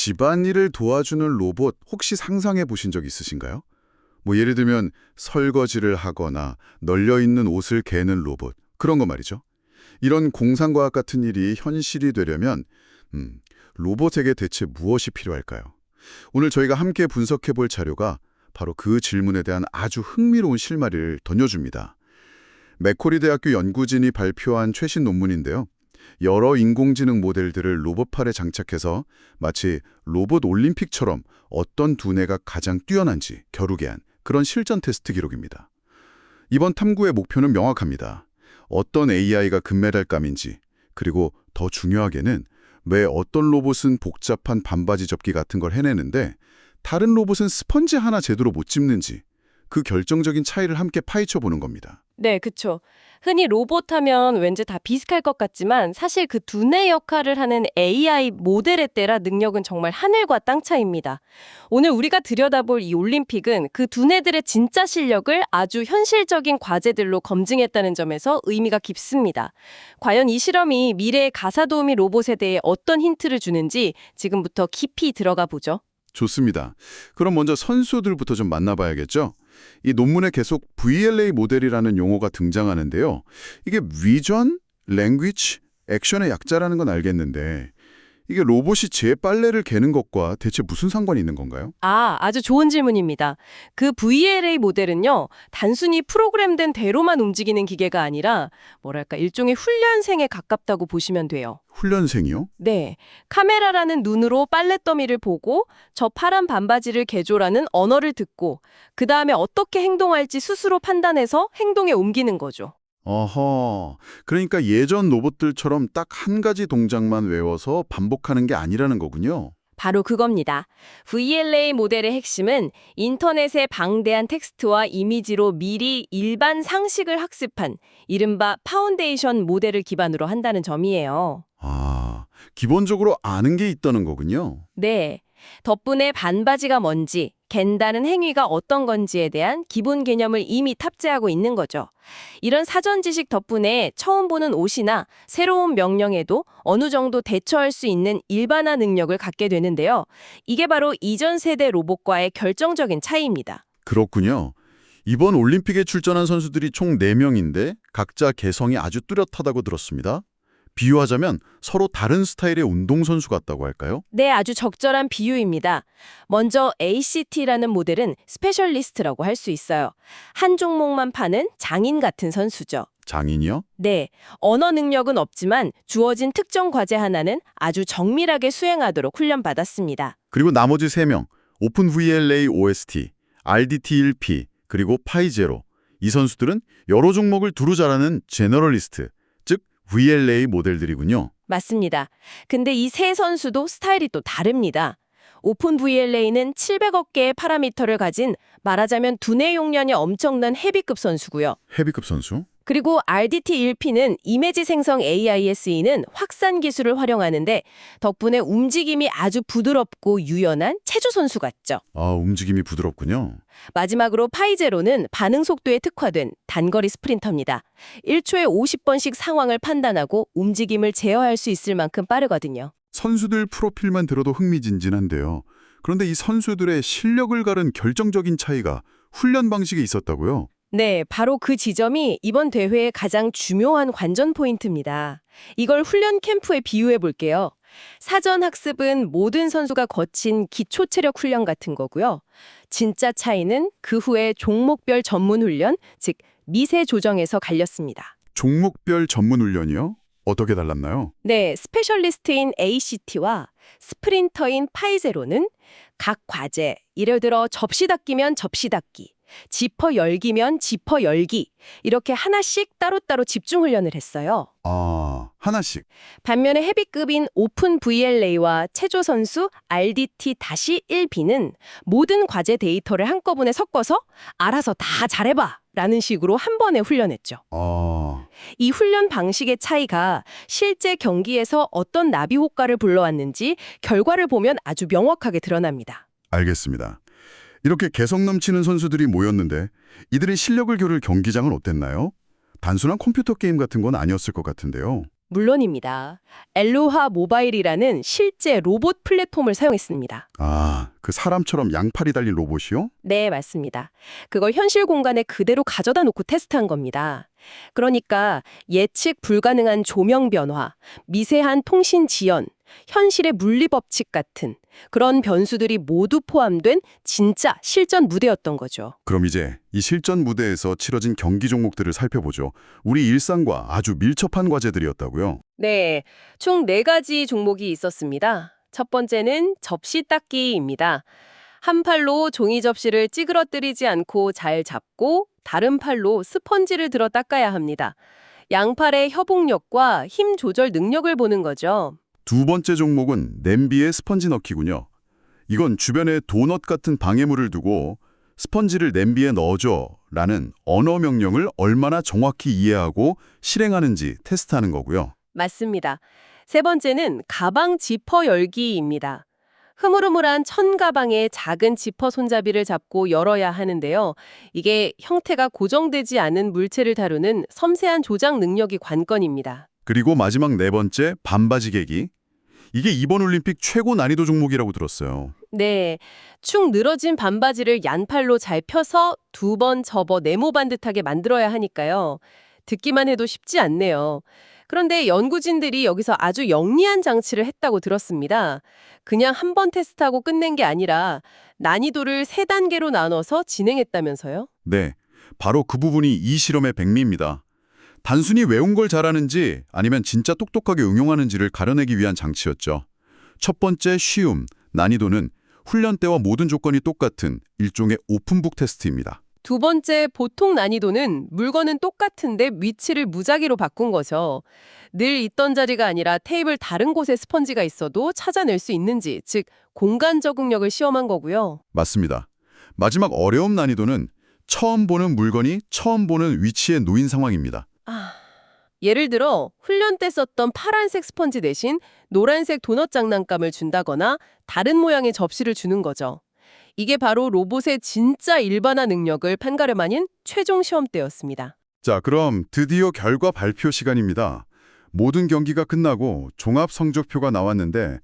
집안일을 도와주는 로봇 혹시 상상해 보신 적 있으신가요? 예를 들면 설거지를 하거나 널려있는 옷을 개는 로봇, 그런 거 말이죠. 이런 공상과학 같은 일이 현실이 되려면 로봇에게 대체 무엇이 필요할까요? 오늘 저희가 함께 분석해 볼 자료가 바로 그 질문에 대한 아주 흥미로운 실마리를 던져줍니다. 맥쿼리 대학교 연구진이 발표한 최신 논문인데요. 여러 인공지능 모델들을 로봇팔에 장착해서 마치 로봇 올림픽처럼 어떤 두뇌가 가장 뛰어난지 겨루게 한 그런 실전 테스트 기록입니다. 이번 탐구의 목표는 명확합니다. 어떤 AI가 금메달감인지, 그리고 더 중요하게는 왜 어떤 로봇은 복잡한 반바지 접기 같은 걸 해내는데 다른 로봇은 스펀지 하나 제대로 못 짚는지, 그 결정적인 차이를 함께 파헤쳐 보는 겁니다. 네, 그쵸. 흔히 로봇 하면 왠지 다 비슷할 것 같지만 사실 그 두뇌 역할을 하는 AI 모델에 따라 능력은 정말 하늘과 땅 차이입니다. 오늘 우리가 들여다볼 이 올림픽은 그 두뇌들의 진짜 실력을 아주 현실적인 과제들로 검증했다는 점에서 의미가 깊습니다. 과연 이 실험이 미래의 가사도우미 로봇에 대해 어떤 힌트를 주는지 지금부터 깊이 들어가 보죠. 좋습니다. 그럼 먼저 선수들부터 좀 만나봐야겠죠? 이 논문에 계속 VLA 모델이라는 용어가 등장하는데요. 이게 Vision, Language, Action의 약자라는 건 알겠는데 이게 로봇이 제 빨래를 개는 것과 대체 무슨 상관이 있는 건가요? 아주 좋은 질문입니다. 그 VLA 모델은요, 단순히 프로그램된 대로만 움직이는 기계가 아니라 일종의 훈련생에 가깝다고 보시면 돼요. 훈련생이요? 네, 카메라라는 눈으로 빨랫더미를 보고 저 파란 반바지를 개조라는 언어를 듣고 그 다음에 어떻게 행동할지 스스로 판단해서 행동에 옮기는 거죠. 어허, 그러니까 예전 로봇들처럼 딱 한 가지 동작만 외워서 반복하는 게 아니라는 거군요. 바로 그겁니다. VLA 모델의 핵심은 인터넷의 방대한 텍스트와 이미지로 미리 일반 상식을 학습한 이른바 파운데이션 모델을 기반으로 한다는 점이에요. 아, 기본적으로 아는 게 있다는 거군요. 네. 덕분에 반바지가 뭔지, 갠다는 행위가 어떤 건지에 대한 기본 개념을 이미 탑재하고 있는 거죠. 이런 사전 지식 덕분에 처음 보는 옷이나 새로운 명령에도 어느 정도 대처할 수 있는 일반화 능력을 갖게 되는데요. 이게 바로 이전 세대 로봇과의 결정적인 차이입니다. 그렇군요. 이번 올림픽에 출전한 선수들이 총 4명인데 각자 개성이 아주 뚜렷하다고 들었습니다. 비유하자면 서로 다른 스타일의 운동선수 같다고 할까요? 네, 아주 적절한 비유입니다. 먼저 ACT라는 모델은 스페셜리스트라고 할 수 있어요. 한 종목만 파는 장인 같은 선수죠. 장인이요? 네, 언어 능력은 없지만 주어진 특정 과제 하나는 아주 정밀하게 수행하도록 훈련받았습니다. 그리고 나머지 3명, 오픈VLA OST, RDT1P, 그리고 파이제로. 이 선수들은 여러 종목을 두루 잘하는 제너럴리스트, 즉 VLA 모델들이군요. 맞습니다. 근데 이 세 선수도 스타일이 또 다릅니다. 오픈 VLA는 700억 개의 파라미터를 가진 말하자면 두뇌 용량이 엄청난 헤비급 선수고요. 헤비급 선수? 그리고 RDT1P는 이미지 생성 AI에 쓰이는 확산 기술을 활용하는데 덕분에 움직임이 아주 부드럽고 유연한 체조 선수 같죠. 아, 움직임이 부드럽군요. 마지막으로 파이제로는 반응 속도에 특화된 단거리 스프린터입니다. 1초에 50번씩 상황을 판단하고 움직임을 제어할 수 있을 만큼 빠르거든요. 선수들 프로필만 들어도 흥미진진한데요. 그런데 이 선수들의 실력을 가른 결정적인 차이가 훈련 방식에 있었다고요? 네, 바로 그 지점이 이번 대회의 가장 중요한 관전 포인트입니다. 이걸 훈련 캠프에 비유해 볼게요. 사전 학습은 모든 선수가 거친 기초 체력 훈련 같은 거고요. 진짜 차이는 그 후에 종목별 전문 훈련, 즉 미세 조정에서 갈렸습니다. 종목별 전문 훈련이요? 어떻게 달랐나요? 네, 스페셜리스트인 ACT와 스프린터인 파이제로는 각 과제, 예를 들어 접시 닦기면 접시 닦기, 지퍼 열기면 지퍼 열기, 이렇게 하나씩 따로따로 집중 훈련을 했어요. 아, 하나씩. 반면에 헤비급인 오픈 VLA와 체조 선수 RDT-1B는 모든 과제 데이터를 한꺼번에 섞어서 알아서 다 잘해봐! 라는 식으로 한 번에 훈련했죠. 아, 이 훈련 방식의 차이가 실제 경기에서 어떤 나비 효과를 불러왔는지 결과를 보면 아주 명확하게 드러납니다. 알겠습니다. 이렇게 개성 넘치는 선수들이 모였는데 이들의 실력을 겨룰 경기장은 어땠나요? 단순한 컴퓨터 게임 같은 건 아니었을 것 같은데요. 물론입니다. 엘로하 모바일이라는 실제 로봇 플랫폼을 사용했습니다. 아, 그 사람처럼 양팔이 달린 로봇이요? 네, 맞습니다. 그걸 현실 공간에 그대로 가져다 놓고 테스트한 겁니다. 그러니까 예측 불가능한 조명 변화, 미세한 통신 지연, 현실의 물리 법칙 같은 그런 변수들이 모두 포함된 진짜 실전 무대였던 거죠. 그럼 이제 이 실전 무대에서 치러진 경기 종목들을 살펴보죠. 우리 일상과 아주 밀접한 과제들이었다고요? 네, 총 4가지 종목이 있었습니다. 첫 번째는 접시 닦기입니다. 한 팔로 종이 접시를 찌그러뜨리지 않고 잘 잡고 다른 팔로 스펀지를 들어 닦아야 합니다. 양팔의 협응력과 힘 조절 능력을 보는 거죠. 두 번째 종목은 냄비에 스펀지 넣기군요. 이건 주변에 도넛 같은 방해물을 두고 스펀지를 냄비에 넣어줘 라는 언어 명령을 얼마나 정확히 이해하고 실행하는지 테스트하는 거고요. 맞습니다. 세 번째는 가방 지퍼 열기입니다. 흐물흐물한 천 가방의 작은 지퍼 손잡이를 잡고 열어야 하는데요. 이게 형태가 고정되지 않은 물체를 다루는 섬세한 조작 능력이 관건입니다. 그리고 마지막 네 번째, 반바지 개기. 이게 이번 올림픽 최고 난이도 종목이라고 들었어요. 네, 축 늘어진 반바지를 양팔로 잘 펴서 2번 접어 네모반 듯하게 만들어야 하니까요. 듣기만 해도 쉽지 않네요. 그런데 연구진들이 여기서 아주 영리한 장치를 했다고 들었습니다. 그냥 한 번 테스트하고 끝낸 게 아니라 난이도를 3단계로 나눠서 진행했다면서요? 네, 바로 그 부분이 이 실험의 백미입니다. 단순히 외운 걸 잘하는지 아니면 진짜 똑똑하게 응용하는지를 가려내기 위한 장치였죠. 첫 번째 쉬움, 난이도는 훈련 때와 모든 조건이 똑같은 일종의 오픈북 테스트입니다. 두 번째 보통 난이도는 물건은 똑같은데 위치를 무작위로 바꾼 거죠. 늘 있던 자리가 아니라 테이블 다른 곳에 스펀지가 있어도 찾아낼 수 있는지, 즉 공간 적응력을 시험한 거고요. 맞습니다. 마지막 어려움 난이도는 처음 보는 물건이 처음 보는 위치에 놓인 상황입니다. 예를 들어 훈련 때 썼던 파란색 스펀지 대신 노란색 도넛 장난감을 준다거나 다른 모양의 접시를 주는 거죠. 이게 바로 로봇의 진짜 일반화 능력을 판가름하는 최종 시험대였습니다. 자, 그럼 드디어 결과 발표 시간입니다. 모든 경기가 끝나고 종합 성적표가 나왔는데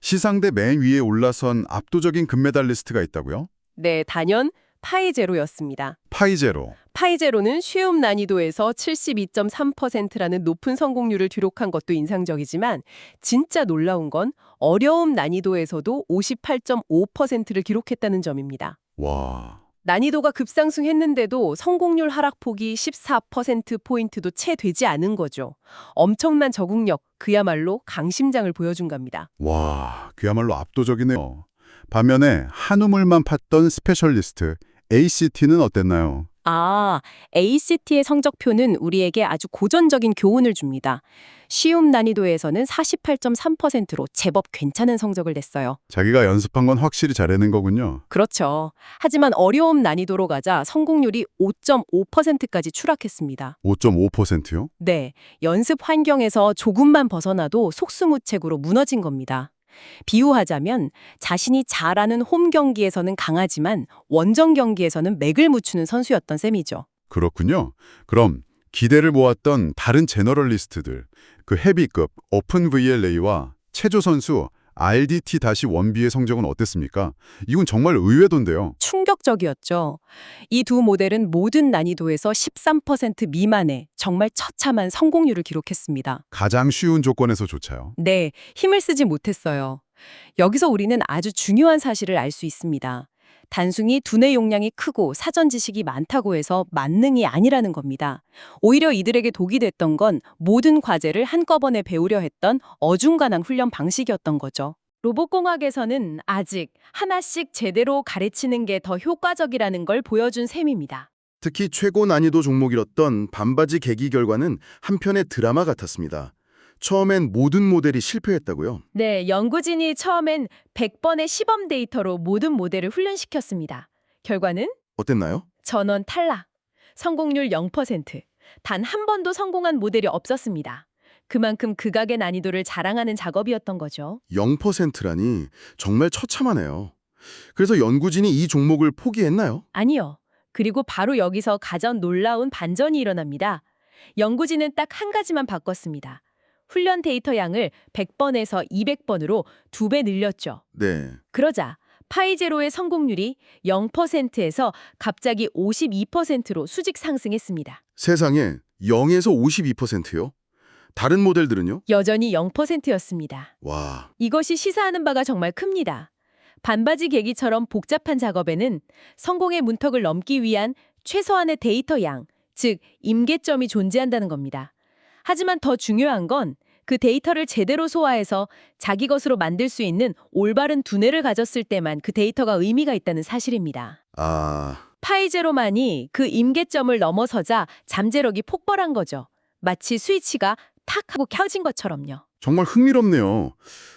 시상대 맨 위에 올라선 압도적인 금메달리스트가 있다고요? 네, 단연 파이제로였습니다. 파이제로. 파이제로는 쉬움 난이도에서 72.3%라는 높은 성공률을 기록한 것도 인상적이지만 진짜 놀라운 건 어려움 난이도에서도 58.5%를 기록했다는 점입니다. 와, 난이도가 급상승했는데도 성공률 하락폭이 14%포인트도 채 되지 않은 거죠. 엄청난 적응력, 그야말로 강심장을 보여준 겁니다. 와, 그야말로 압도적이네요. 반면에 한우물만 팠던 스페셜리스트 ACT는 어땠나요? ACT의 성적표는 우리에게 아주 고전적인 교훈을 줍니다. 쉬움 난이도에서는 48.3%로 제법 괜찮은 성적을 냈어요. 자기가 연습한 건 확실히 잘해낸 거군요. 그렇죠. 하지만 어려움 난이도로 가자 성공률이 5.5%까지 추락했습니다. 5.5%요? 네, 연습 환경에서 조금만 벗어나도 속수무책으로 무너진 겁니다. 비유하자면 자신이 잘하는 홈 경기에서는 강하지만 원정 경기에서는 맥을 묻히는 선수였던 셈이죠. 그렇군요. 그럼 기대를 모았던 다른 제너럴리스트들, 그 헤비급 오픈 VLA와 체조 선수 RDT-1B의 성적은 어땠습니까? 이건 정말 의외던데요. 충격적이었죠. 이 두 모델은 모든 난이도에서 13% 미만의 정말 처참한 성공률을 기록했습니다. 가장 쉬운 조건에서조차요. 네, 힘을 쓰지 못했어요. 여기서 우리는 아주 중요한 사실을 알 수 있습니다. 단순히 두뇌 용량이 크고 사전 지식이 많다고 해서 만능이 아니라는 겁니다. 오히려 이들에게 독이 됐던 건 모든 과제를 한꺼번에 배우려 했던 어중간한 훈련 방식이었던 거죠. 로봇공학에서는 아직 하나씩 제대로 가르치는 게 더 효과적이라는 걸 보여준 셈입니다. 특히 최고 난이도 종목이었던 반바지 개기 결과는 한편의 드라마 같았습니다. 처음엔 모든 모델이 실패했다고요? 네, 연구진이 처음엔 100번의 시범 데이터로 모든 모델을 훈련시켰습니다. 결과는 어땠나요? 전원 탈락. 성공률 0%. 단 한 번도 성공한 모델이 없었습니다. 그만큼 극악의 난이도를 자랑하는 작업이었던 거죠. 0%라니 정말 처참하네요. 그래서 연구진이 이 종목을 포기했나요? 아니요. 그리고 바로 여기서 가장 놀라운 반전이 일어납니다. 연구진은 딱 한 가지만 바꿨습니다. 훈련 데이터 양을 100번에서 200번으로 2배 늘렸죠. 네. 그러자 파이제로의 성공률이 0%에서 갑자기 52%로 수직 상승했습니다. 세상에 0에서 52%요? 다른 모델들은요? 여전히 0%였습니다. 와, 이것이 시사하는 바가 정말 큽니다. 반바지 계기처럼 복잡한 작업에는 성공의 문턱을 넘기 위한 최소한의 데이터 양, 즉 임계점이 존재한다는 겁니다. 하지만 더 중요한 건 그 데이터를 제대로 소화해서 자기 것으로 만들 수 있는 올바른 두뇌를 가졌을 때만 그 데이터가 의미가 있다는 사실입니다. 파이제로만이 그 임계점을 넘어서자 잠재력이 폭발한 거죠. 마치 스위치가 탁 하고 켜진 것처럼요. 정말 흥미롭네요.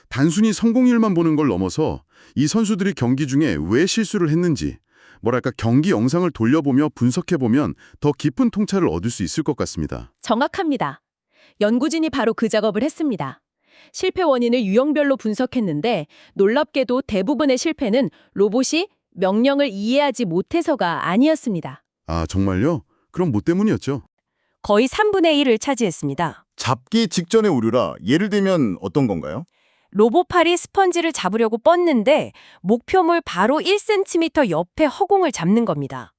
단순히 성공률만 보는 걸 넘어서 이 선수들이 경기 중에 왜 실수를 했는지, 뭐랄까 경기 영상을 돌려보며 분석해보면 더 깊은 통찰을 얻을 수 있을 것 같습니다. 정확합니다. 연구진이 바로 그 작업을 했습니다. 실패 원인을 유형별로 분석했는데 놀랍게도 대부분의 실패는 로봇이 명령을 이해하지 못해서가 아니었습니다. 아, 정말요? 그럼 뭐 때문이었죠? 거의 3분의 1을 차지했습니다. 잡기 직전의 오류라 예를 들면 어떤 건가요? 로봇팔이 스펀지를 잡으려고 뻗는데 목표물 바로 1cm 옆에 허공을 잡는 겁니다.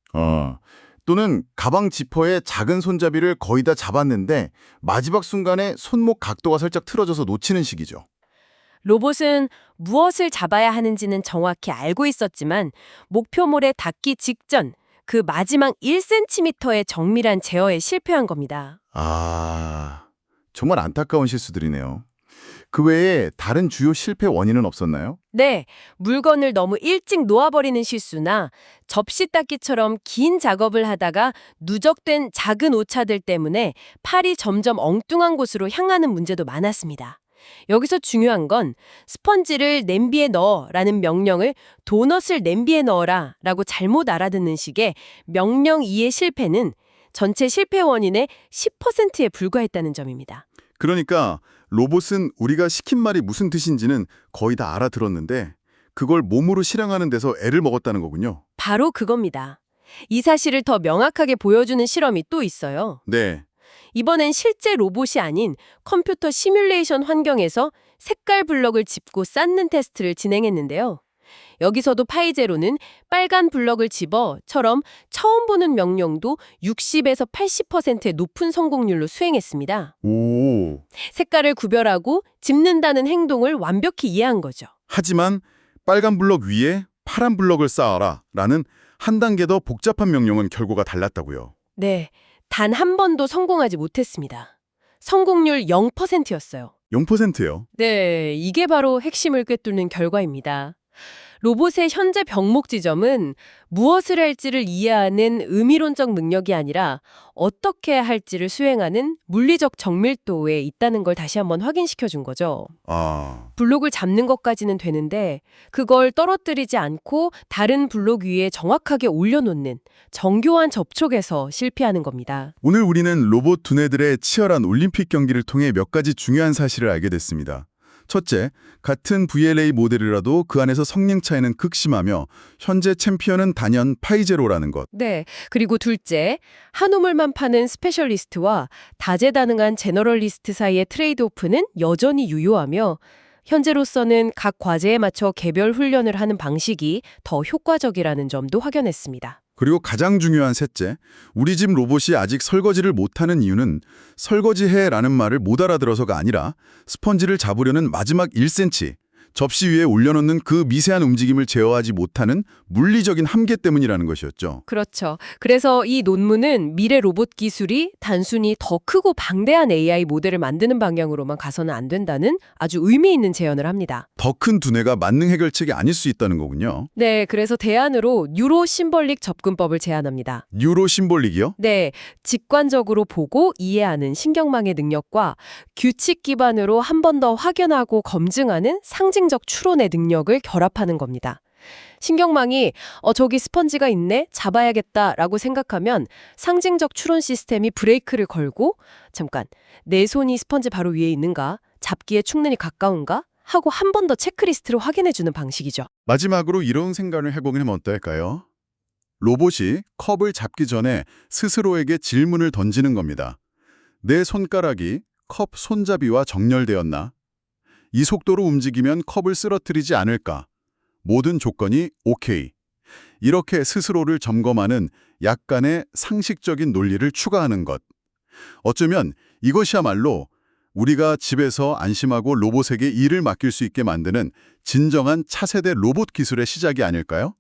또는 가방 지퍼의 작은 손잡이를 거의 다 잡았는데 마지막 순간에 손목 각도가 살짝 틀어져서 놓치는 식이죠. 로봇은 무엇을 잡아야 하는지는 정확히 알고 있었지만 목표물에 닿기 직전 그 마지막 1cm의 정밀한 제어에 실패한 겁니다. 정말 안타까운 실수들이네요. 그 외에 다른 주요 실패 원인은 없었나요? 네, 물건을 너무 일찍 놓아버리는 실수나 접시 닦기처럼 긴 작업을 하다가 누적된 작은 오차들 때문에 팔이 점점 엉뚱한 곳으로 향하는 문제도 많았습니다. 여기서 중요한 건 스펀지를 냄비에 넣어라는 명령을 도넛을 냄비에 넣어라 라고 잘못 알아듣는 식의 명령 이해 실패는 전체 실패 원인의 10%에 불과했다는 점입니다. 그러니까 로봇은 우리가 시킨 말이 무슨 뜻인지는 거의 다 알아들었는데 그걸 몸으로 실행하는 데서 애를 먹었다는 거군요. 바로 그겁니다. 이 사실을 더 명확하게 보여주는 실험이 또 있어요. 네. 이번엔 실제 로봇이 아닌 컴퓨터 시뮬레이션 환경에서 색깔 블럭을 짚고 쌓는 테스트를 진행했는데요. 여기서도 파이제로는 빨간 블럭을 집어처럼 처음 보는 명령도 60에서 80%의 높은 성공률로 수행했습니다. 오. 색깔을 구별하고 짚는다는 행동을 완벽히 이해한 거죠. 하지만 빨간 블럭 위에 파란 블럭을 쌓아라 라는 한 단계 더 복잡한 명령은 결과가 달랐다고요. 네, 단 한 번도 성공하지 못했습니다. 성공률 0%였어요. 0%요? 네, 이게 바로 핵심을 꿰뚫는 결과입니다. 로봇의 현재 병목 지점은 무엇을 할지를 이해하는 의미론적 능력이 아니라 어떻게 할지를 수행하는 물리적 정밀도에 있다는 걸 다시 한번 확인시켜 준 거죠. 블록을 잡는 것까지는 되는데 그걸 떨어뜨리지 않고 다른 블록 위에 정확하게 올려놓는 정교한 접촉에서 실패하는 겁니다. 오늘 우리는 로봇 두뇌들의 치열한 올림픽 경기를 통해 몇 가지 중요한 사실을 알게 됐습니다. 첫째, 같은 VLA 모델이라도 그 안에서 성능 차이는 극심하며 현재 챔피언은 단연 파이제로라는 것. 네, 그리고 둘째, 한 우물만 파는 스페셜리스트와 다재다능한 제너럴리스트 사이의 트레이드오프는 여전히 유효하며 현재로서는 각 과제에 맞춰 개별 훈련을 하는 방식이 더 효과적이라는 점도 확연했습니다. 그리고 가장 중요한 셋째, 우리 집 로봇이 아직 설거지를 못하는 이유는 설거지해라는 말을 못 알아들어서가 아니라 스펀지를 잡으려는 마지막 1cm, 접시 위에 올려놓는 그 미세한 움직임을 제어하지 못하는 물리적인 한계 때문이라는 것이었죠. 그렇죠. 그래서 이 논문은 미래 로봇 기술이 단순히 더 크고 방대한 AI 모델을 만드는 방향으로만 가서는 안 된다는 아주 의미 있는 제언을 합니다. 더 큰 두뇌가 만능 해결책이 아닐 수 있다는 거군요. 네, 그래서 대안으로 뉴로 심벌릭 접근법을 제안합니다. 뉴로 심볼릭이요? 네, 직관적으로 보고 이해하는 신경망의 능력과 규칙 기반으로 한 번 더 확연하고 검증하는 상징적 추론의 능력을 결합하는 겁니다. 신경망이 저기 스펀지가 있네? 잡아야겠다라고 생각하면 상징적 추론 시스템이 브레이크를 걸고 잠깐, 내 손이 스펀지 바로 위에 있는가? 잡기에 충분히 가까운가? 하고 한 번 더 체크리스트를 확인해주는 방식이죠. 마지막으로 이런 생각을 해보면 어떨까요? 로봇이 컵을 잡기 전에 스스로에게 질문을 던지는 겁니다. 내 손가락이 컵 손잡이와 정렬되었나? 이 속도로 움직이면 컵을 쓰러뜨리지 않을까? 모든 조건이 오케이. 이렇게 스스로를 점검하는 약간의 상식적인 논리를 추가하는 것. 어쩌면 이것이야말로 우리가 집에서 안심하고 로봇에게 일을 맡길 수 있게 만드는 진정한 차세대 로봇 기술의 시작이 아닐까요?